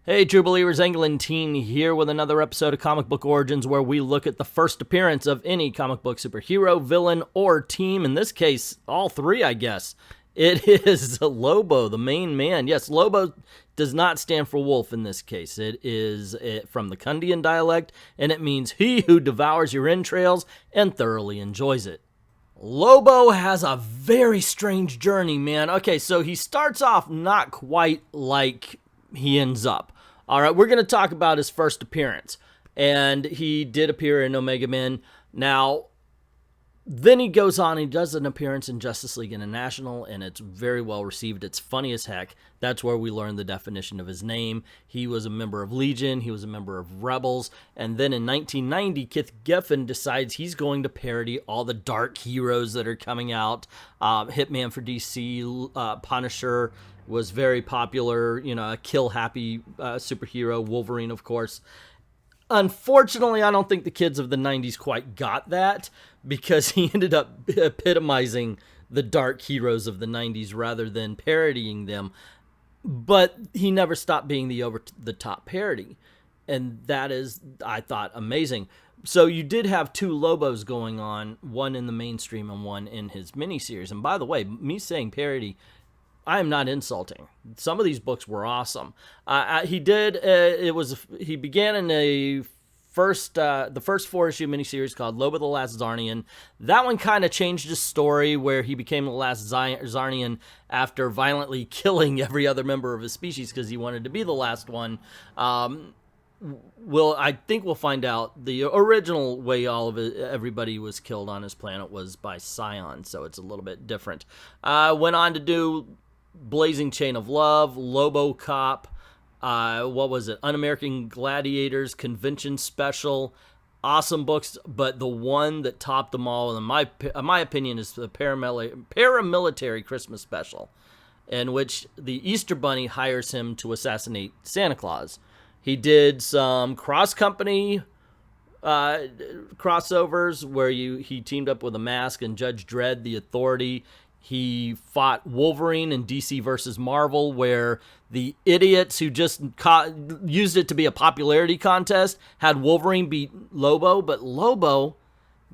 Hey True Believers, Englentine here with another episode of Comic Book Origins where we look at the first appearance of any comic book superhero, villain, or team. In this case, all three, I guess. It is Lobo, the main man. Yes, Lobo does not stand for wolf in this case. It is from the Khundian dialect, and it means he who devours your entrails and thoroughly enjoys it. Lobo has a very strange journey, man. Okay, so he starts off not quite like he ends up. All right, we're going to talk about his first appearance, and he did appear in Omega Men. Now, then he goes on, he does an appearance in Justice League International, and it's very well received. It's funny as heck. That's where we learn the definition of his name. He was a member of Legion, he was a member of Rebels, and then in 1990, Keith Giffen decides he's going to parody all the dark heroes that are coming out. Hitman for DC, Punisher was very popular, you know, a kill-happy superhero, Wolverine, of course. Unfortunately, I don't think the kids of the 90s quite got that, because he ended up epitomizing the dark heroes of the 90s rather than parodying them. But he never stopped being the over-the-top parody, and that is, I thought, amazing. So you did have two Lobos going on, one in the mainstream and one in his miniseries. And by the way, me saying parody, I am not insulting. Some of these books were awesome. He began in the first 4-issue miniseries called Lobo the Last Zarnian. That one kind of changed his story, where he became the last Zarnian after violently killing every other member of his species because he wanted to be the last one. I think we'll find out. The original way everybody was killed on his planet was by Scion, so it's a little bit different. Went on to do Blazing Chain of Love, Lobo Cop, Un-American Gladiators, Convention Special. Awesome books, but the one that topped them all, in my opinion, is the Paramilitary Christmas Special, in which the Easter Bunny hires him to assassinate Santa Claus. He did some cross-company crossovers where he teamed up with a Mask and Judge Dredd, the Authority. He fought Wolverine in DC versus Marvel, where the idiots who just used it to be a popularity contest had Wolverine beat Lobo, but Lobo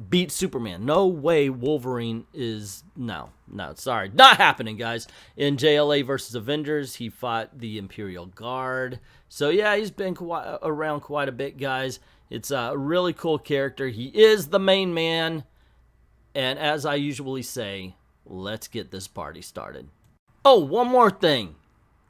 beat Superman. No way Wolverine is... No, sorry. Not happening, guys. In JLA versus Avengers, he fought the Imperial Guard. So yeah, he's been around quite a bit, guys. It's a really cool character. He is the main man. And as I usually say, let's get this party started. Oh, one more thing.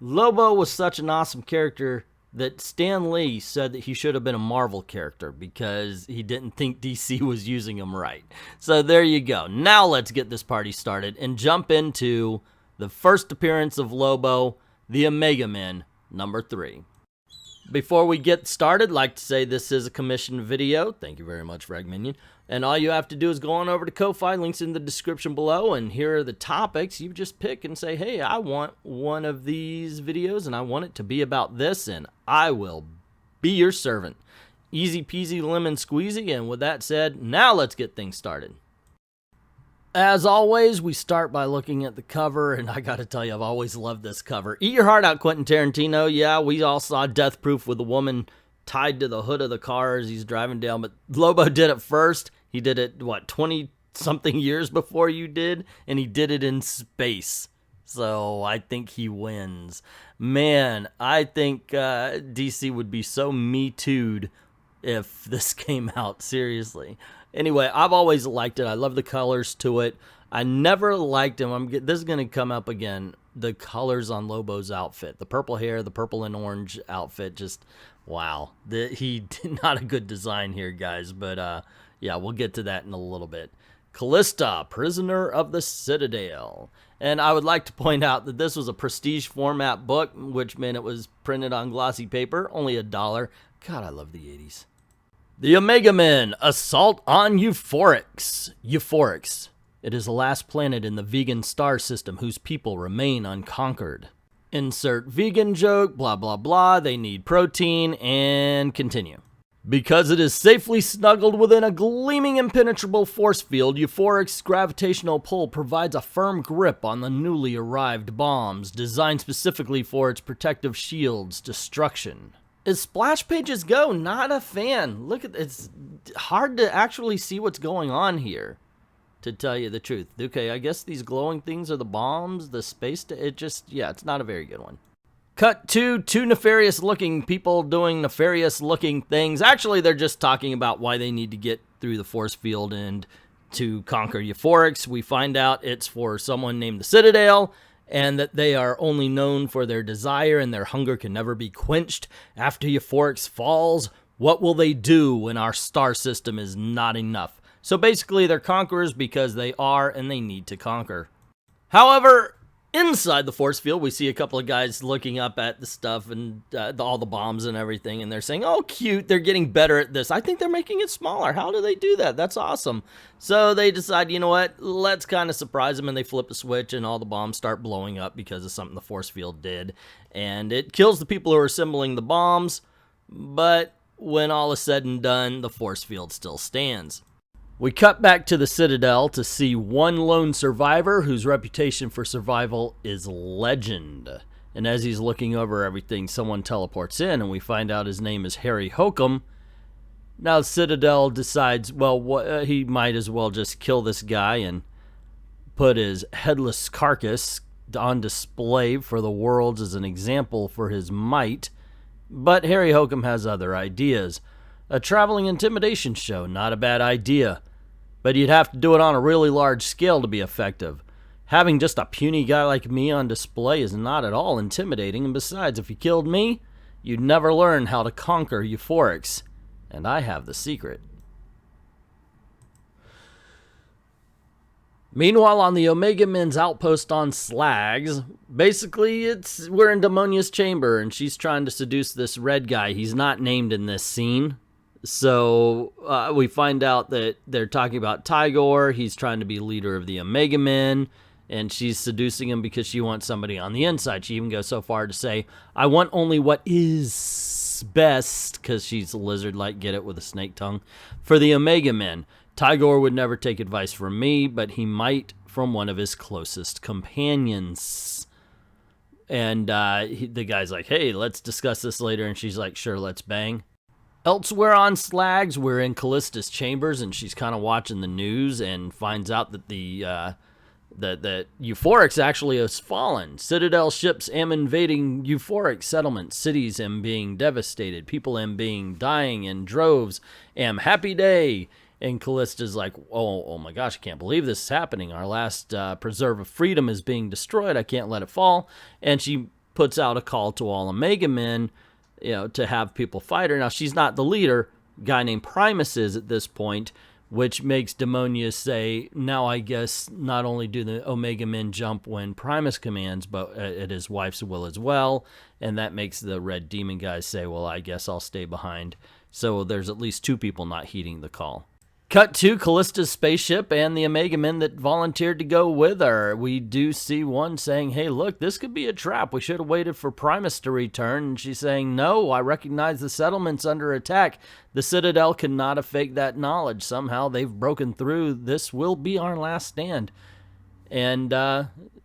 Lobo was such an awesome character that Stan Lee said that he should have been a Marvel character because he didn't think DC was using him right. So there you go. Now let's get this party started and jump into the first appearance of Lobo, the Omega Men, number 3. Before we get started, I'd like to say this is a commissioned video. Thank you very much, Frag Minion. And all you have to do is go on over to Ko-Fi, links in the description below, and here are the topics. You just pick and say, hey, I want one of these videos, and I want it to be about this, and I will be your servant. Easy peasy lemon squeezy, and with that said, now let's get things started. As always, we start by looking at the cover, and I gotta tell you, I've always loved this cover. Eat your heart out, Quentin Tarantino. Yeah, we all saw Death Proof with a woman tied to the hood of the car as he's driving down, but Lobo did it first. He did it, 20-something years before you did, and he did it in space. So I think he wins. Man, I think DC would be so Me Too'd if this came out, seriously. Anyway, I've always liked it. I love the colors to it. I never liked him. This is going to come up again. The colors on Lobo's outfit. The purple hair, the purple and orange outfit. Just, wow. He did not a good design here, guys. But, yeah, we'll get to that in a little bit. Callista, Prisoner of the Citadel. And I would like to point out that this was a prestige format book, which meant it was printed on glossy paper. Only $1. God, I love the 80s. The Omega Men, Assault on Euphorix. Euphorix. It is the last planet in the vegan star system whose people remain unconquered. Insert vegan joke, blah, blah, blah. They need protein, and continue. Because it is safely snuggled within a gleaming impenetrable force field, Euphoric's gravitational pull provides a firm grip on the newly arrived bombs, designed specifically for its protective shield's destruction. As splash pages go, not a fan. Look at it's hard to actually see what's going on here, to tell you the truth. Okay, I guess these glowing things are the bombs, the space, it's not a very good one. Cut to two nefarious-looking people doing nefarious-looking things. Actually, they're just talking about why they need to get through the force field and to conquer Euphorix. We find out it's for someone named the Citadel, and that they are only known for their desire and their hunger can never be quenched. After Euphorix falls, what will they do when our star system is not enough? So basically, they're conquerors because they are and they need to conquer. However, inside the force field, we see a couple of guys looking up at the stuff and all the bombs and everything, and they're saying, oh, cute, they're getting better at this. I think they're making it smaller. How do they do that? That's awesome. So they decide, you know what, let's kind of surprise them, and they flip a switch, and all the bombs start blowing up because of something the force field did. And it kills the people who are assembling the bombs, but when all is said and done, the force field still stands. We cut back to the Citadel to see one lone survivor whose reputation for survival is legend. And as he's looking over everything, someone teleports in, and we find out his name is Harry Hokum. Now the Citadel decides, well, he might as well just kill this guy and put his headless carcass on display for the world as an example for his might. But Harry Hokum has other ideas. A traveling intimidation show, not a bad idea. But you'd have to do it on a really large scale to be effective. Having just a puny guy like me on display is not at all intimidating, and besides, if you killed me, you'd never learn how to conquer Euphorix. And I have the secret. Meanwhile, on the Omega Men's outpost on Slags, basically we're in Demonia's chamber, and she's trying to seduce this red guy. He's not named in this scene. So we find out that they're talking about Tigor. He's trying to be leader of the Omega Men, and she's seducing him because she wants somebody on the inside. She even goes so far to say, I want only what is best, because she's a lizard-like, get it, with a snake tongue, for the Omega Men. Tigor would never take advice from me, but he might from one of his closest companions. And the guy's like, hey, let's discuss this later, and she's like, sure, let's bang. Elsewhere on Slags, we're in Callista's chambers, and she's kind of watching the news and finds out that that Euphorix actually has fallen. Citadel ships am invading Euphorix settlements. Cities am being devastated. People am being dying in droves. Am happy day. And Callista's like, oh my gosh, I can't believe this is happening. Our last preserve of freedom is being destroyed. I can't let it fall. And she puts out a call to all Omega Men, to have people fight her. Now, she's not the leader. A guy named Primus is at this point, which makes Demonia say, now I guess not only do the Omega Men jump when Primus commands, but at his wife's will as well. And that makes the Red Demon guys say, well, I guess I'll stay behind. So there's at least two people not heeding the call. Cut to Callista's spaceship and the Omega Men that volunteered to go with her. We do see one saying, hey, look, this could be a trap. We should have waited for Primus to return. And she's saying, no, I recognize the settlement's under attack. The Citadel cannot have faked that knowledge. Somehow they've broken through. This will be our last stand. And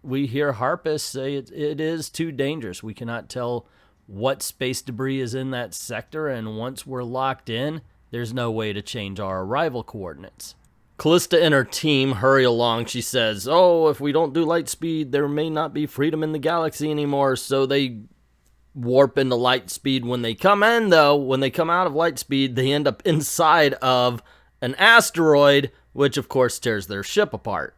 we hear Harpus say it is too dangerous. We cannot tell what space debris is in that sector. And once we're locked in, there's no way to change our arrival coordinates. Callista and her team hurry along. She says, oh, if we don't do light speed, there may not be freedom in the galaxy anymore. So they warp into light speed. When they come in, though, when they come out of light speed, they end up inside of an asteroid, which, of course, tears their ship apart.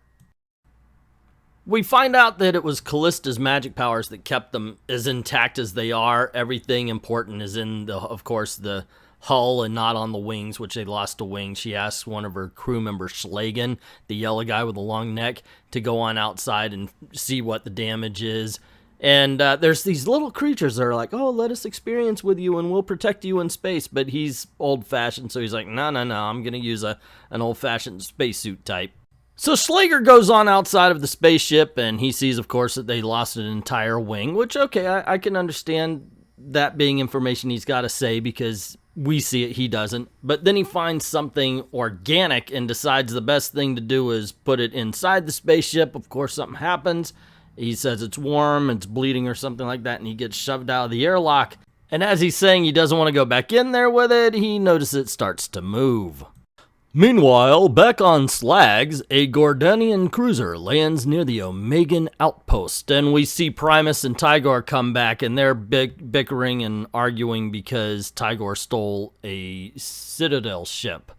We find out that it was Callista's magic powers that kept them as intact as they are. Everything important is in, of course, the hull and not on the wings, which they lost a wing. She asks one of her crew members, Schlagen, the yellow guy with the long neck, to go on outside and see what the damage is. And there's these little creatures that are like, oh, let us experience with you and we'll protect you in space. But he's old-fashioned, so he's like, no, I'm going to use an old-fashioned spacesuit type. So Schlager goes on outside of the spaceship, and he sees, of course, that they lost an entire wing, which, okay, I can understand that being information he's got to say because we see it, he doesn't. But then he finds something organic and decides the best thing to do is put it inside the spaceship. Of course, something happens. He says it's warm, it's bleeding or something like that, and he gets shoved out of the airlock. And as he's saying he doesn't want to go back in there with it, he notices it starts to move. Meanwhile, back on Slags, a Gordanian cruiser lands near the Omegan outpost, and we see Primus and Tigor come back, and they're bickering and arguing because Tigor stole a Citadel ship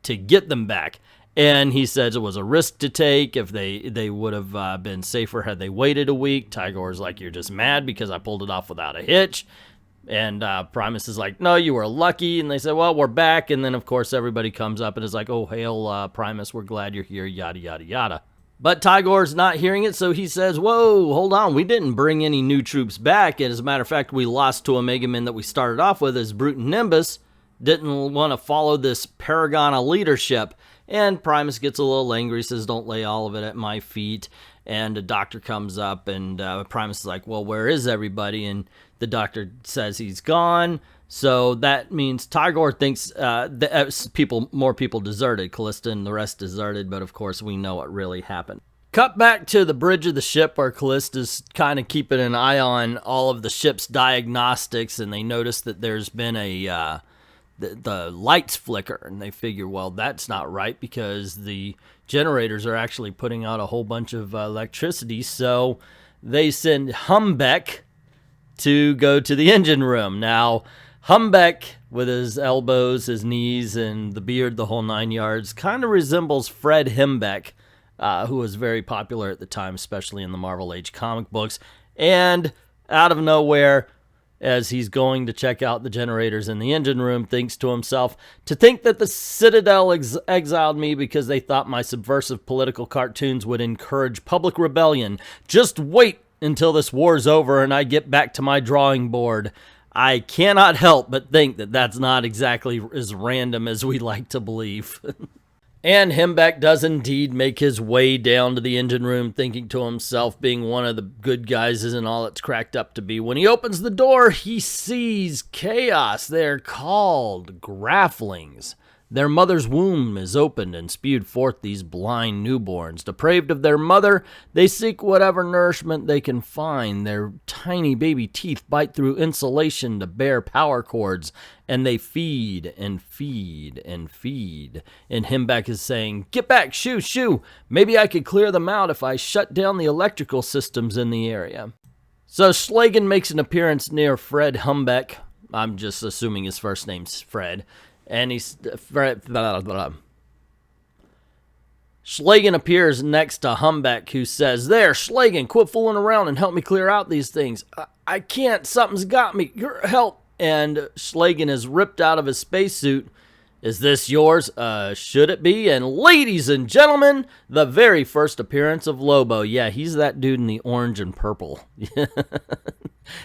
to get them back. And he says it was a risk to take. If they would have been safer had they waited a week. Tigor's like, you're just mad because I pulled it off without a hitch. And Primus is like, no, you were lucky. And they say, well, we're back. And then, of course, everybody comes up and is like, oh, hail, Primus, we're glad you're here, yada, yada, yada. But Tigor's not hearing it, so he says, whoa, hold on, we didn't bring any new troops back. And as a matter of fact, we lost to a Megaman that we started off with as Brute and Nimbus. Didn't want to follow this paragon of leadership. And Primus gets a little angry, says, don't lay all of it at my feet. And the doctor comes up, and Primus is like, well, where is everybody? And the doctor says he's gone. So that means Tigor thinks more people deserted. Callista and the rest deserted, but of course we know what really happened. Cut back to the bridge of the ship where Callista's kind of keeping an eye on all of the ship's diagnostics, and they notice that there's been the lights flicker, and they figure, well, that's not right because the generators are actually putting out a whole bunch of electricity. So they send Humbeck to go to the engine room. Now, Humbeck, with his elbows, his knees, and the beard, the whole 9 yards, kind of resembles Fred Hembeck, who was very popular at the time, especially in the Marvel Age comic books. And out of nowhere, as he's going to check out the generators in the engine room, thinks to himself, to think that the Citadel exiled me because they thought my subversive political cartoons would encourage public rebellion. Just wait until this war's over and I get back to my drawing board. I cannot help but think that that's not exactly as random as we like to believe. And Hembeck does indeed make his way down to the engine room, thinking to himself, being one of the good guys isn't all it's cracked up to be. When he opens the door, he sees chaos. They're called Graflings. Their mother's womb is opened and spewed forth these blind newborns. Depraved of their mother, they seek whatever nourishment they can find. Their tiny baby teeth bite through insulation to bare power cords, and they feed and feed and feed. And Hembeck is saying, get back, shoo, shoo. Maybe I could clear them out if I shut down the electrical systems in the area. So Schlagen makes an appearance near Fred Humbeck. I'm just assuming his first name's Fred. And Schlagen appears next to Humbeck, who says, there, Schlagen, quit fooling around and help me clear out these things. I can't, something's got me, your help. And Schlagen is ripped out of his spacesuit. Is this yours? Should it be? And ladies and gentlemen, the very first appearance of Lobo. Yeah, he's that dude in the orange and purple.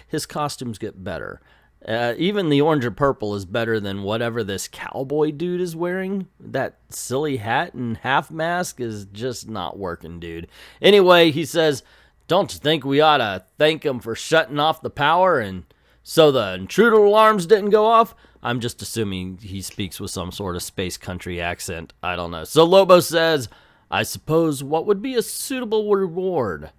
His costumes get better. Even the orange and purple is better than whatever this cowboy dude is wearing. That silly hat and half mask is just not working, dude. Anyway, he says, don't you think we ought to thank him for shutting off the power and so the intruder alarms didn't go off? I'm just assuming he speaks with some sort of space country accent. I don't know. So Lobo says, I suppose what would be a suitable reward?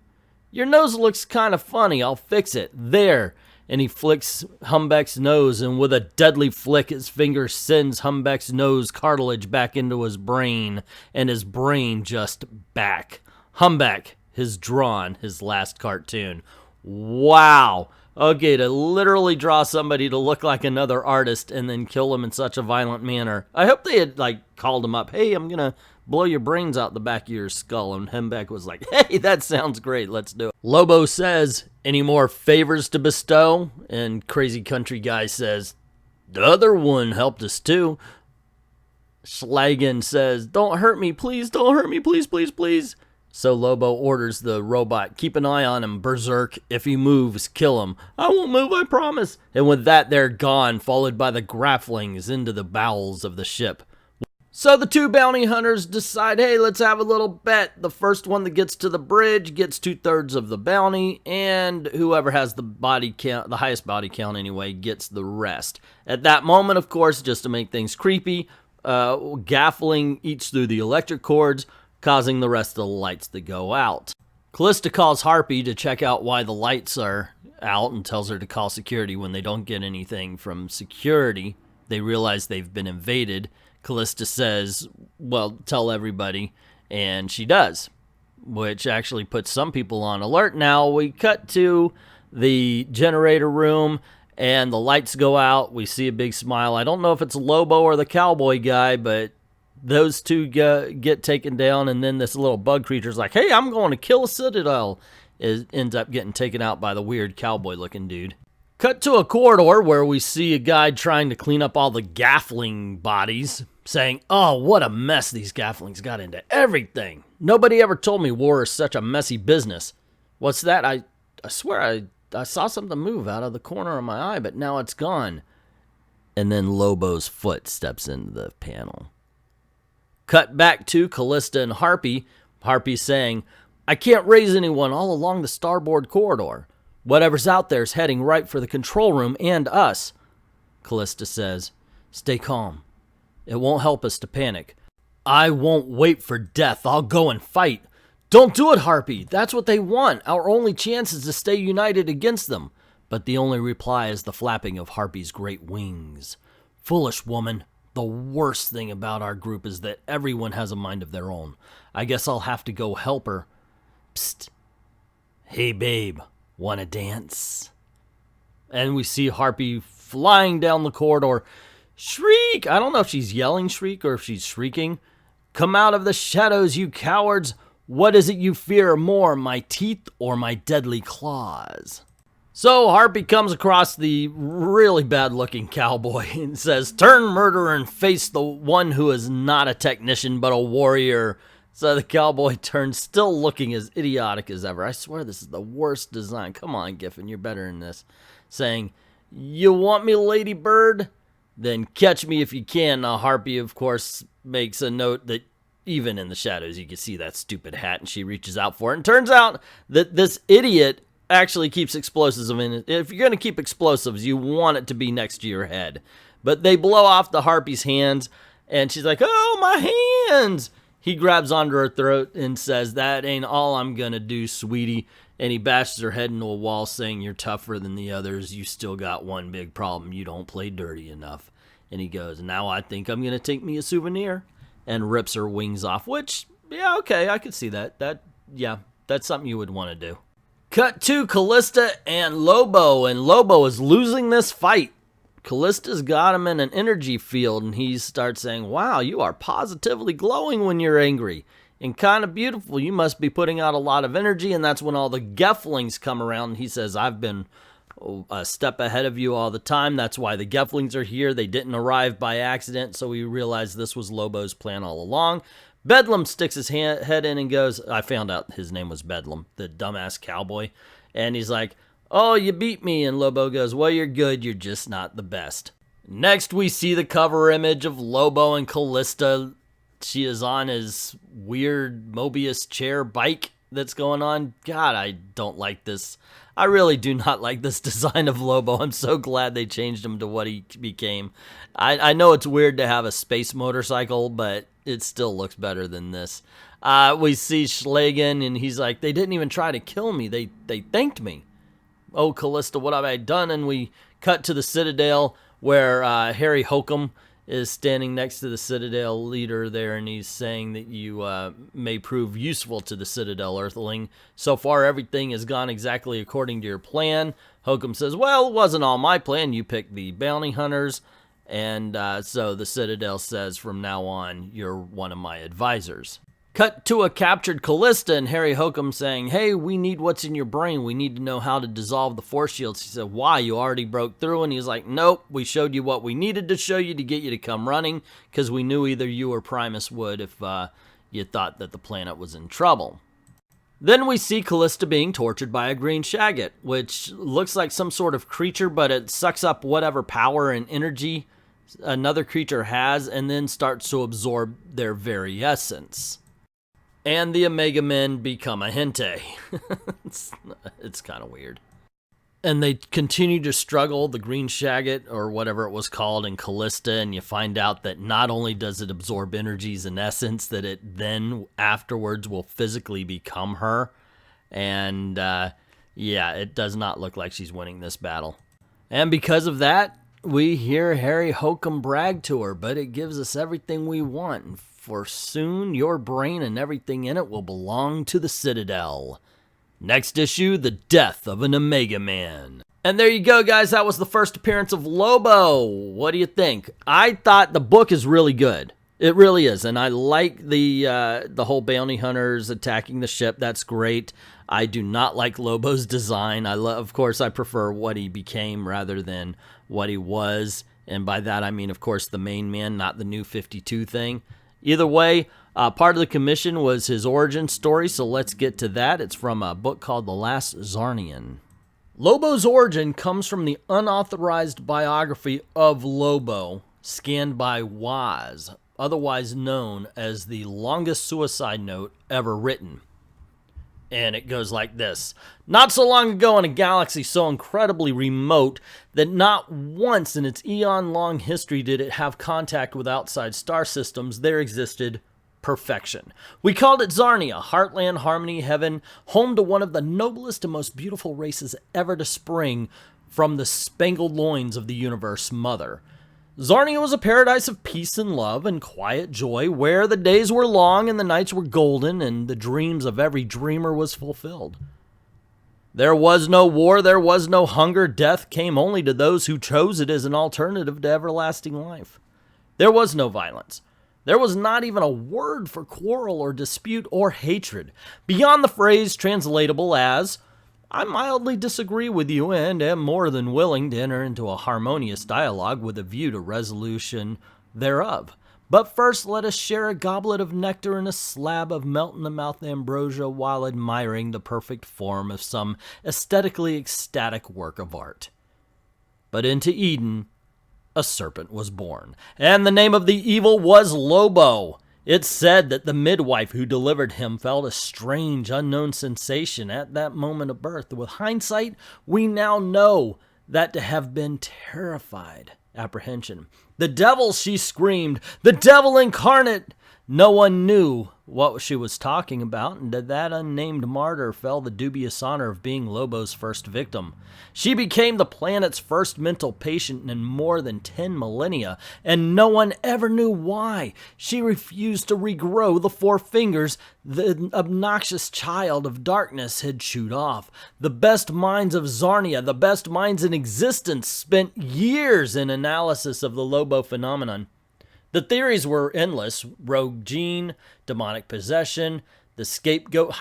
Your nose looks kind of funny. I'll fix it. There. And he flicks Humbeck's nose, and with a deadly flick, his finger sends Humbeck's nose cartilage back into his brain, and his brain just back. Humbeck has drawn his last cartoon. Wow. Okay, to literally draw somebody to look like another artist and then kill him in such a violent manner. I hope they had, called him up. Hey, I'm going to blow your brains out the back of your skull. And Hembeck was like, hey, that sounds great. Let's do it. Lobo says, any more favors to bestow? And Crazy Country Guy says, the other one helped us too. Schlagen says, don't hurt me, please. Don't hurt me, please, please, please. So Lobo orders the robot, keep an eye on him, berserk. If he moves, kill him. I won't move, I promise. And with that, they're gone, followed by the Graflings into the bowels of the ship. So the two bounty hunters decide, hey, let's have a little bet. The first one that gets to the bridge gets 2/3 of the bounty, and whoever has the body count, the highest body count anyway, gets the rest. At that moment, of course, just to make things creepy, gaffling each through the electric cords, causing the rest of the lights to go out. Callista calls Harpy to check out why the lights are out and tells her to call security. When they don't get anything from security, they realize they've been invaded. Callista says, well, tell everybody, and she does, which actually puts some people on alert. Now we cut to the generator room, and the lights go out. We see a big smile. I don't know if it's Lobo or the cowboy guy, but those two get taken down, and then this little bug creature's like, hey, I'm going to kill a citadel. It ends up getting taken out by the weird cowboy-looking dude. Cut to a corridor where we see a guy trying to clean up all the gaffling bodies, saying, oh, what a mess these gafflings got into everything. Nobody ever told me war is such a messy business. What's that? I swear I saw something move out of the corner of my eye, but now it's gone. And then Lobo's foot steps into the panel. Cut back to Callista and Harpy. Harpy saying, I can't raise anyone all along the starboard corridor. Whatever's out there is heading right for the control room and us. Callista says, stay calm. It won't help us to panic. I won't wait for death. I'll go and fight. Don't do it, Harpy. That's what they want. Our only chance is to stay united against them. But the only reply is the flapping of Harpy's great wings. Foolish woman. The worst thing about our group is that everyone has a mind of their own. I guess I'll have to go help her. Psst. Hey, babe. Wanna dance? And we see Harpy flying down the corridor. Shriek! I don't know if she's yelling shriek or if she's shrieking. Come out of the shadows, you cowards! What is it you fear more, my teeth or my deadly claws? So Harpy comes across the really bad-looking cowboy and says, turn murderer and face the one who is not a technician but a warrior. So the cowboy turns, still looking as idiotic as ever. I swear this is the worst design. Come on, Giffen, you're better than this. Saying, you want me, Lady Bird? Then catch me if you can. Now, Harpy, of course, makes a note that even in the shadows you can see that stupid hat, and she reaches out for it. And turns out that this idiot actually keeps explosives in it. If you're going to keep explosives, you want it to be next to your head. But they blow off the Harpy's hands, and she's like, oh, my hands! He grabs onto her throat and says, that ain't all I'm gonna do, sweetie. And he bashes her head into a wall saying, you're tougher than the others. You still got one big problem. You don't play dirty enough. And he goes, now I think I'm gonna take me a souvenir. And rips her wings off, which, yeah, okay, I could see that. Yeah, that's something you would want to do. Cut to Callista and Lobo is losing this fight. Callista's got him in an energy field, and he starts saying, wow, you are positively glowing when you're angry. And kind of beautiful. You must be putting out a lot of energy, and that's when all the Geflings come around. He says, I've been a step ahead of you all the time. That's why the Geflings are here. They didn't arrive by accident, so we realized this was Lobo's plan all along. Bedlam sticks his head in and goes, I found out his name was Bedlam, the dumbass cowboy. And he's like, oh, you beat me. And Lobo goes, well, you're good. You're just not the best. Next, we see the cover image of Lobo and Callista. She is on his weird Mobius chair bike that's going on. God, I don't like this. I really do not like this design of Lobo. I'm so glad they changed him to what he became. I know it's weird to have a space motorcycle, but it still looks better than this. We see Schlagen, and he's like, they didn't even try to kill me. They thanked me. Oh, Callista, what have I done? And we cut to the Citadel, where Harry Hokum is standing next to the Citadel leader there, and he's saying that you may prove useful to the Citadel Earthling. So far, everything has gone exactly according to your plan. Hokum says, well, it wasn't all my plan. You picked the bounty hunters. And so the Citadel says, from now on, you're one of my advisors. Cut to a captured Callista and Harry Hokum saying, hey, we need what's in your brain. We need to know how to dissolve the force shields. He said, why? You already broke through? And he's like, nope, we showed you what we needed to show you to get you to come running, because we knew either you or Primus would if you thought that the planet was in trouble. Then we see Callista being tortured by a green shaggot, which looks like some sort of creature, but it sucks up whatever power and energy another creature has and then starts to absorb their very essence. And the Omega Men become a hente. It's kind of weird. And they continue to struggle, the green shaggot, or whatever it was called, in Callista, and you find out that not only does it absorb energies and essence, that it then afterwards will physically become her. And yeah, it does not look like she's winning this battle. And because of that, we hear Harry Hokum brag to her, but it gives us everything we want, for soon your brain and everything in it will belong to the Citadel. Next issue, the death of an Omega Man. And there you go, guys. That was the first appearance of Lobo. What do you think? I thought the book is really good. It really is. And I like the whole bounty hunters attacking the ship. That's great. I do not like Lobo's design. Of course, I prefer what he became rather than what he was. And by that, I mean, of course, the main man, not the new 52 thing. Either way, part of the commission was his origin story, so let's get to that. It's from a book called The Last Zarnian. Lobo's origin comes from the unauthorized biography of Lobo, scanned by Waz, otherwise known as the longest suicide note ever written. And it goes like this. Not so long ago in a galaxy so incredibly remote that not once in its eon-long history did it have contact with outside star systems, there existed perfection. We called it Zarnia, Heartland, Harmony, Heaven, home to one of the noblest and most beautiful races ever to spring from the spangled loins of the universe mother. Zarnia was a paradise of peace and love and quiet joy, where the days were long and the nights were golden, and the dreams of every dreamer was fulfilled. There was no war, there was no hunger, death came only to those who chose it as an alternative to everlasting life. There was no violence. There was not even a word for quarrel or dispute or hatred, beyond the phrase translatable as, I mildly disagree with you and am more than willing to enter into a harmonious dialogue with a view to resolution thereof. But first let us share a goblet of nectar and a slab of melt-in-the-mouth ambrosia while admiring the perfect form of some aesthetically ecstatic work of art. But into Eden a serpent was born, and the name of the evil was Lobo. It's said that the midwife who delivered him felt a strange, unknown sensation at that moment of birth. With hindsight, we now know that to have been terrified apprehension. The devil, she screamed, the devil incarnate! No one knew what she was talking about, and to that unnamed martyr fell the dubious honor of being Lobo's first victim. She became the planet's first mental patient in more than 10 millennia, and no one ever knew why. She refused to regrow the 4 fingers the obnoxious child of darkness had chewed off. The best minds of Zarnia, the best minds in existence, spent years in analysis of the Lobo phenomenon. The theories were endless: rogue gene, demonic possession, the scapegoat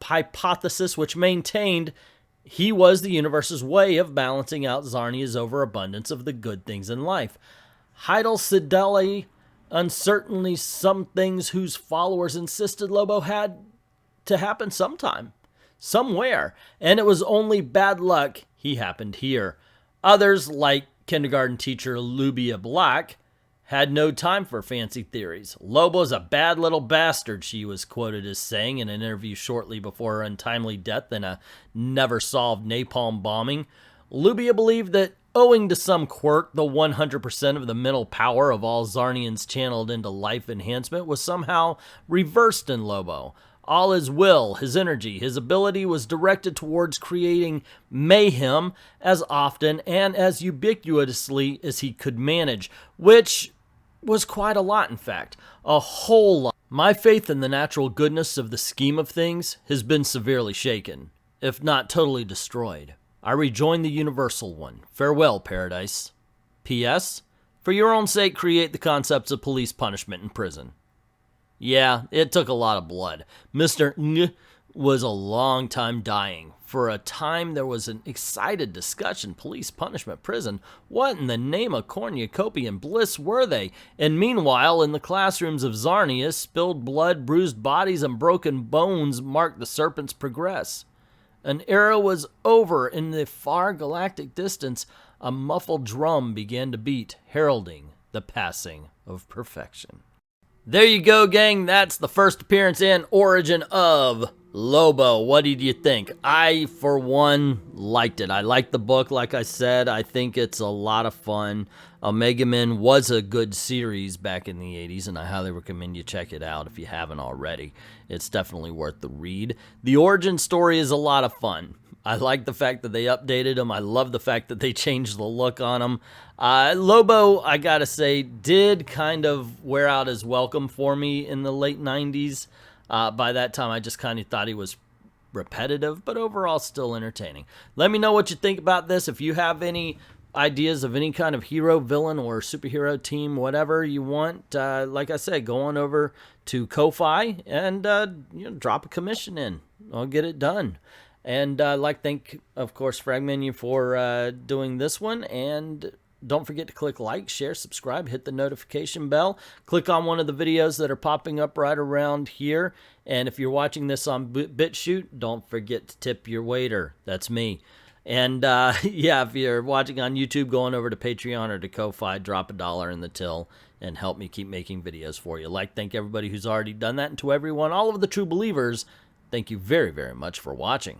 hypothesis, which maintained he was the universe's way of balancing out Zarnia's overabundance of the good things in life. Heidel Sideli, uncertainly some things whose followers insisted Lobo had to happen sometime, somewhere, and it was only bad luck he happened here. Others, like kindergarten teacher Lubia Black, had no time for fancy theories. Lobo's a bad little bastard, she was quoted as saying in an interview shortly before her untimely death in a never-solved napalm bombing. Lubia believed that, owing to some quirk, the 100% of the mental power of all Zarnians channeled into life enhancement was somehow reversed in Lobo. All his will, his energy, his ability was directed towards creating mayhem as often and as ubiquitously as he could manage, which was quite a lot, in fact, a whole lot. My faith in the natural goodness of the scheme of things has been severely shaken, if not totally destroyed. I rejoin the universal one. Farewell, paradise. P.S. For your own sake, create the concepts of police punishment in prison. Yeah, it took a lot of blood. Mr. Ng was a long time dying. For a time, there was an excited discussion. Police punishment, prison. What in the name of cornucopia and bliss were they? And meanwhile, in the classrooms of Zarnia, spilled blood, bruised bodies, and broken bones marked the serpent's progress. An era was over in the far galactic distance. a muffled drum began to beat, heralding the passing of perfection. There you go, gang. That's the first appearance and origin of Lobo. What did you think? I, for one, liked it. I liked the book, like I said. I think it's a lot of fun. Omega Men was a good series back in the 80s, and I highly recommend you check it out if you haven't already. It's definitely worth the read. The origin story is a lot of fun. I like the fact that they updated him. I love the fact that they changed the look on him. Lobo, I gotta say, did kind of wear out his welcome for me in the late 90s. By that time, I just kind of thought he was repetitive, but overall still entertaining. Let me know what you think about this. If you have any ideas of any kind of hero, villain, or superhero team, whatever you want, like I said, go on over to Ko-Fi and drop a commission in. I'll get it done. And I'd like to thank, of course, Fragmenu for doing this one. And don't forget to click like, share, subscribe, hit the notification bell. Click on one of the videos that are popping up right around here. And if you're watching this on BitChute, don't forget to tip your waiter. That's me. And yeah, if you're watching on YouTube, go on over to Patreon or to Ko-Fi, drop $1 in the till, and help me keep making videos for you. I'd like to thank everybody who's already done that. And to everyone, all of the true believers, thank you very, very much for watching.